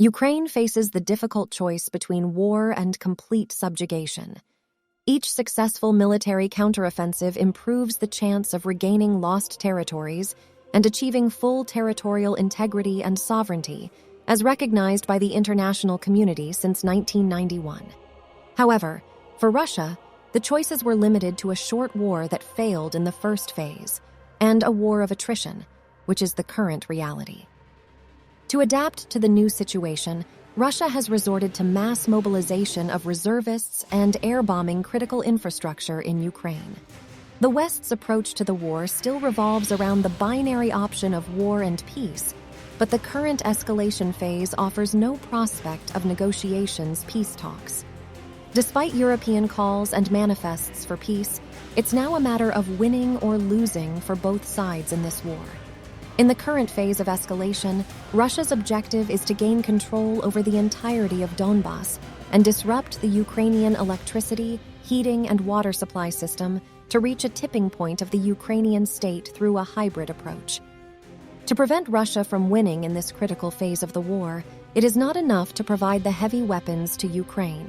Ukraine faces the difficult choice between war and complete subjugation. Each successful military counteroffensive improves the chance of regaining lost territories and achieving full territorial integrity and sovereignty, as recognized by the international community since 1991. However, for Russia, the choices were limited to a short war that failed in the first phase, and a war of attrition, which is the current reality. To adapt to the new situation, Russia has resorted to mass mobilization of reservists and air bombing critical infrastructure in Ukraine. The West's approach to the war still revolves around the binary option of war and peace, but the current escalation phase offers no prospect of negotiations, peace talks. Despite European calls and manifests for peace, it's now a matter of winning or losing for both sides in this war. In the current phase of escalation, Russia's objective is to gain control over the entirety of Donbas and disrupt the Ukrainian electricity, heating, and water supply system to reach a tipping point of the Ukrainian state through a hybrid approach. To prevent Russia from winning in this critical phase of the war, it is not enough to provide the heavy weapons to Ukraine.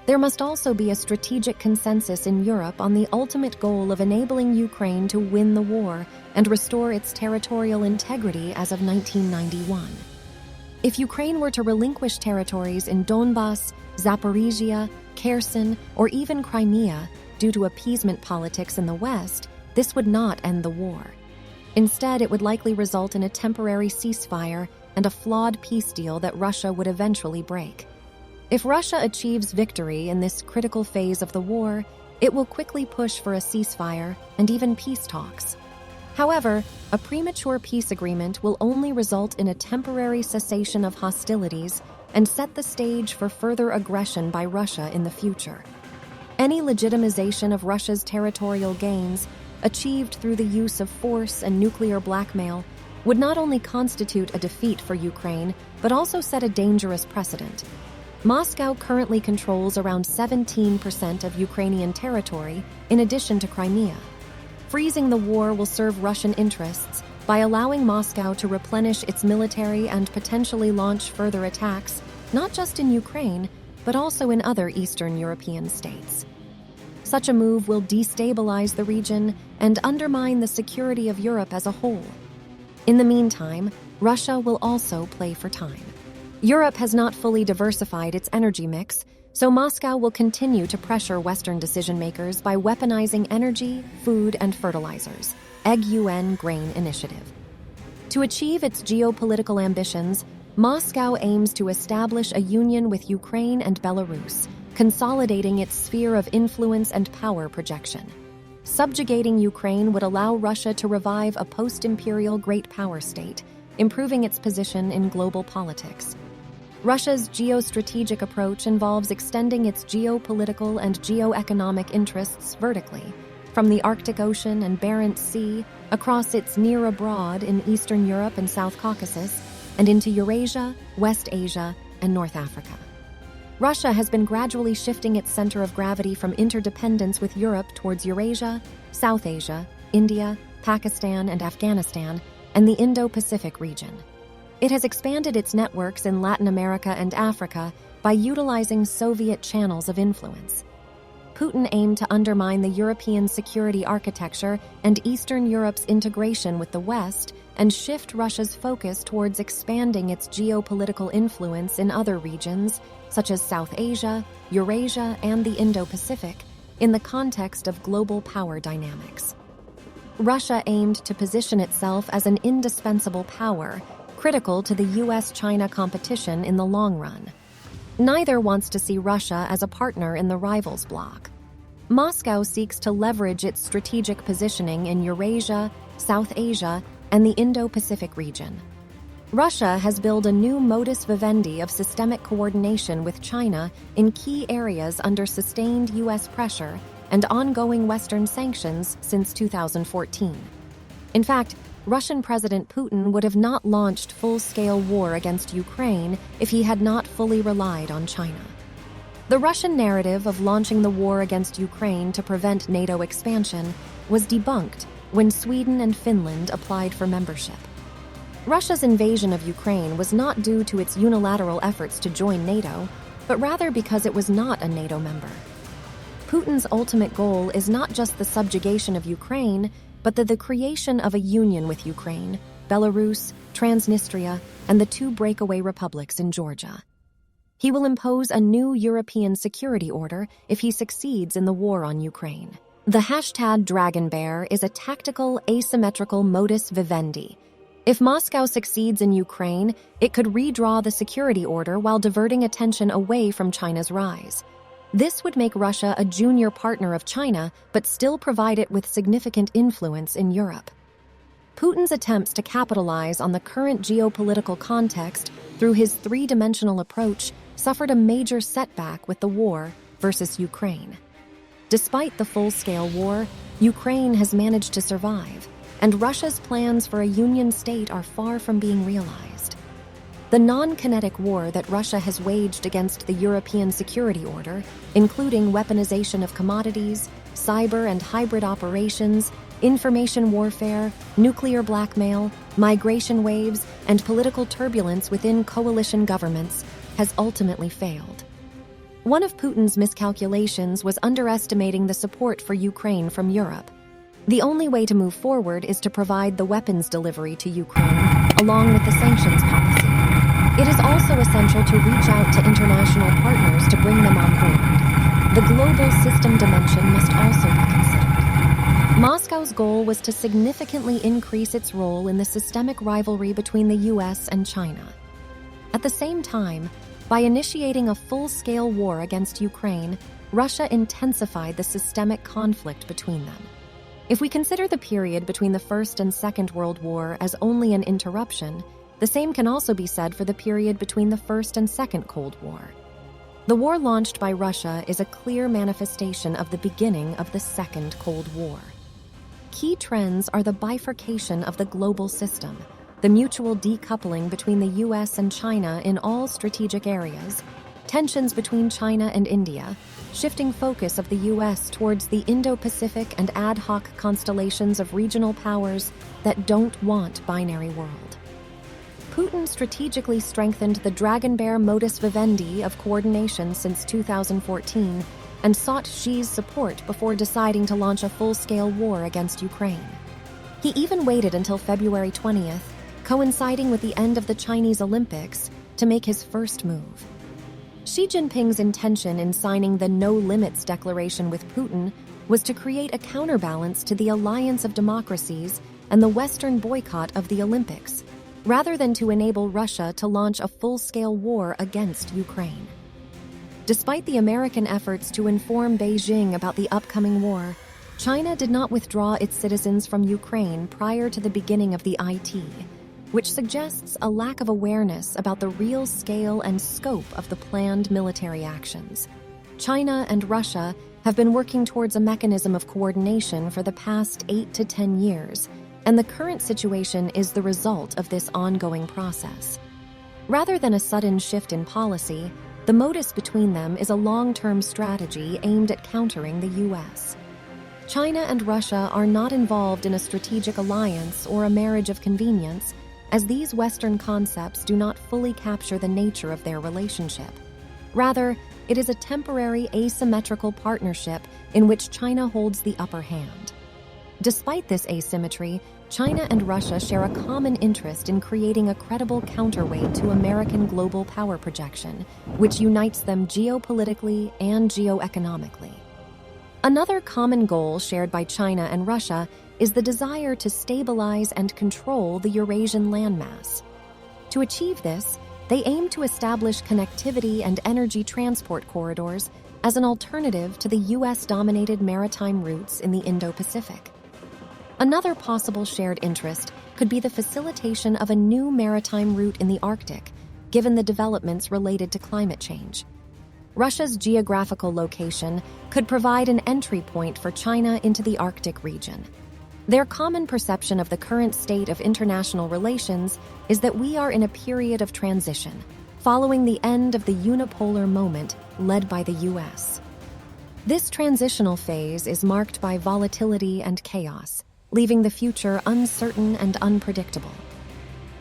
There must also be a strategic consensus in Europe on the ultimate goal of enabling Ukraine to win the war and restore its territorial integrity as of 1991. If Ukraine were to relinquish territories in Donbas, Zaparisia, Kirsten, or even Crimea due to appeasement politics in the West, this would not end the war. Instead, it would likely result in a temporary ceasefire and a flawed peace deal that Russia would eventually break. If Russia achieves victory in this critical phase of the war, it will quickly push for a ceasefire and even peace talks. However, a premature peace agreement will only result in a temporary cessation of hostilities and set the stage for further aggression by Russia in the future. Any legitimization of Russia's territorial gains, achieved through the use of force and nuclear blackmail, would not only constitute a defeat for Ukraine, but also set a dangerous precedent. Moscow currently controls around 17% of Ukrainian territory, in addition to Crimea. Freezing the war will serve Russian interests by allowing Moscow to replenish its military and potentially launch further attacks, not just in Ukraine, but also in other Eastern European states. Such a move will destabilize the region and undermine the security of Europe as a whole. In the meantime, Russia will also play for time. Europe has not fully diversified its energy mix, so Moscow will continue to pressure Western decision-makers by weaponizing energy, food, and fertilizers. UN Grain Initiative. To achieve its geopolitical ambitions, Moscow aims to establish a union with Ukraine and Belarus, consolidating its sphere of influence and power projection. Subjugating Ukraine would allow Russia to revive a post-imperial great power state, improving its position in global politics. Russia's geostrategic approach involves extending its geopolitical and geoeconomic interests vertically, from the Arctic Ocean and Barents Sea, across its near abroad in Eastern Europe and South Caucasus, and into Eurasia, West Asia, and North Africa. Russia has been gradually shifting its center of gravity from interdependence with Europe towards Eurasia, South Asia, India, Pakistan, and Afghanistan, and the Indo-Pacific region. It has expanded its networks in Latin America and Africa by utilizing Soviet channels of influence. Putin aimed to undermine the European security architecture and Eastern Europe's integration with the West and shift Russia's focus towards expanding its geopolitical influence in other regions, such as South Asia, Eurasia, and the Indo-Pacific, in the context of global power dynamics. Russia aimed to position itself as an indispensable power, critical to the US-China competition in the long run. Neither wants to see Russia as a partner in the rivals bloc. Moscow seeks to leverage its strategic positioning in Eurasia, South Asia, and the Indo-Pacific region. Russia has built a new modus vivendi of systemic coordination with China in key areas under sustained US pressure and ongoing Western sanctions since 2014. In fact, Russian President Putin would have not launched full-scale war against Ukraine if he had not fully relied on China. The Russian narrative of launching the war against Ukraine to prevent NATO expansion was debunked when Sweden and Finland applied for membership. Russia's invasion of Ukraine was not due to its unilateral efforts to join NATO, but rather because it was not a NATO member. Putin's ultimate goal is not just the subjugation of Ukraine, but the creation of a union with Ukraine, Belarus, Transnistria, and the 2 breakaway republics in Georgia. He will impose a new European security order if he succeeds in the war on Ukraine. The hashtag Dragon Bear is a tactical, asymmetrical modus vivendi. If Moscow succeeds in Ukraine, it could redraw the security order while diverting attention away from China's rise. This would make Russia a junior partner of China, but still provide it with significant influence in Europe. Putin's attempts to capitalize on the current geopolitical context through his 3-dimensional approach suffered a major setback with the war versus Ukraine. Despite the full-scale war, Ukraine has managed to survive, and Russia's plans for a union state are far from being realized. The non-kinetic war that Russia has waged against the European security order, including weaponization of commodities, cyber and hybrid operations, information warfare, nuclear blackmail, migration waves, and political turbulence within coalition governments, has ultimately failed. One of Putin's miscalculations was underestimating the support for Ukraine from Europe. The only way to move forward is to provide the weapons delivery to Ukraine, along with the sanctions policy. It is also essential to reach out to international partners to bring them on board. The global system dimension must also be considered. Moscow's goal was to significantly increase its role in the systemic rivalry between the US and China. At the same time, by initiating a full-scale war against Ukraine, Russia intensified the systemic conflict between them. If we consider the period between the First and Second World War as only an interruption, the same can also be said for the period between the First and Second Cold War. The war launched by Russia is a clear manifestation of the beginning of the Second Cold War. Key trends are the bifurcation of the global system, the mutual decoupling between the US and China in all strategic areas, tensions between China and India, shifting focus of the US towards the Indo-Pacific and ad hoc constellations of regional powers that don't want binary world. Putin strategically strengthened the Dragon Bear modus vivendi of coordination since 2014 and sought Xi's support before deciding to launch a full-scale war against Ukraine. He even waited until February 20th, coinciding with the end of the Chinese Olympics, to make his first move. Xi Jinping's intention in signing the No Limits Declaration with Putin was to create a counterbalance to the alliance of democracies and the Western boycott of the Olympics, rather than to enable Russia to launch a full-scale war against Ukraine. Despite the American efforts to inform Beijing about the upcoming war, China did not withdraw its citizens from Ukraine prior to the beginning of the IT, which suggests a lack of awareness about the real scale and scope of the planned military actions. China and Russia have been working towards a mechanism of coordination for the past 8 to 10 years, and the current situation is the result of this ongoing process. Rather than a sudden shift in policy, the modus between them is a long-term strategy aimed at countering the US. China and Russia are not involved in a strategic alliance or a marriage of convenience, as these Western concepts do not fully capture the nature of their relationship. Rather, it is a temporary asymmetrical partnership in which China holds the upper hand. Despite this asymmetry, China and Russia share a common interest in creating a credible counterweight to American global power projection, which unites them geopolitically and geoeconomically. Another common goal shared by China and Russia is the desire to stabilize and control the Eurasian landmass. To achieve this, they aim to establish connectivity and energy transport corridors as an alternative to the US-dominated maritime routes in the Indo-Pacific. Another possible shared interest could be the facilitation of a new maritime route in the Arctic, given the developments related to climate change. Russia's geographical location could provide an entry point for China into the Arctic region. Their common perception of the current state of international relations is that we are in a period of transition, following the end of the unipolar moment led by the US. This transitional phase is marked by volatility and chaos, leaving the future uncertain and unpredictable.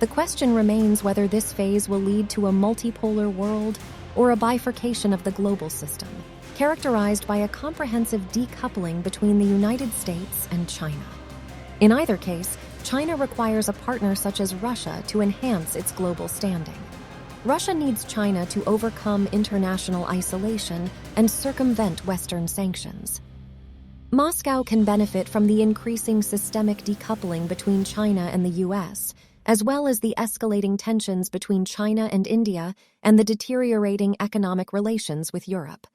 The question remains whether this phase will lead to a multipolar world or a bifurcation of the global system, characterized by a comprehensive decoupling between the United States and China. In either case, China requires a partner such as Russia to enhance its global standing. Russia needs China to overcome international isolation and circumvent Western sanctions. Moscow can benefit from the increasing systemic decoupling between China and the US, as well as the escalating tensions between China and India and the deteriorating economic relations with Europe.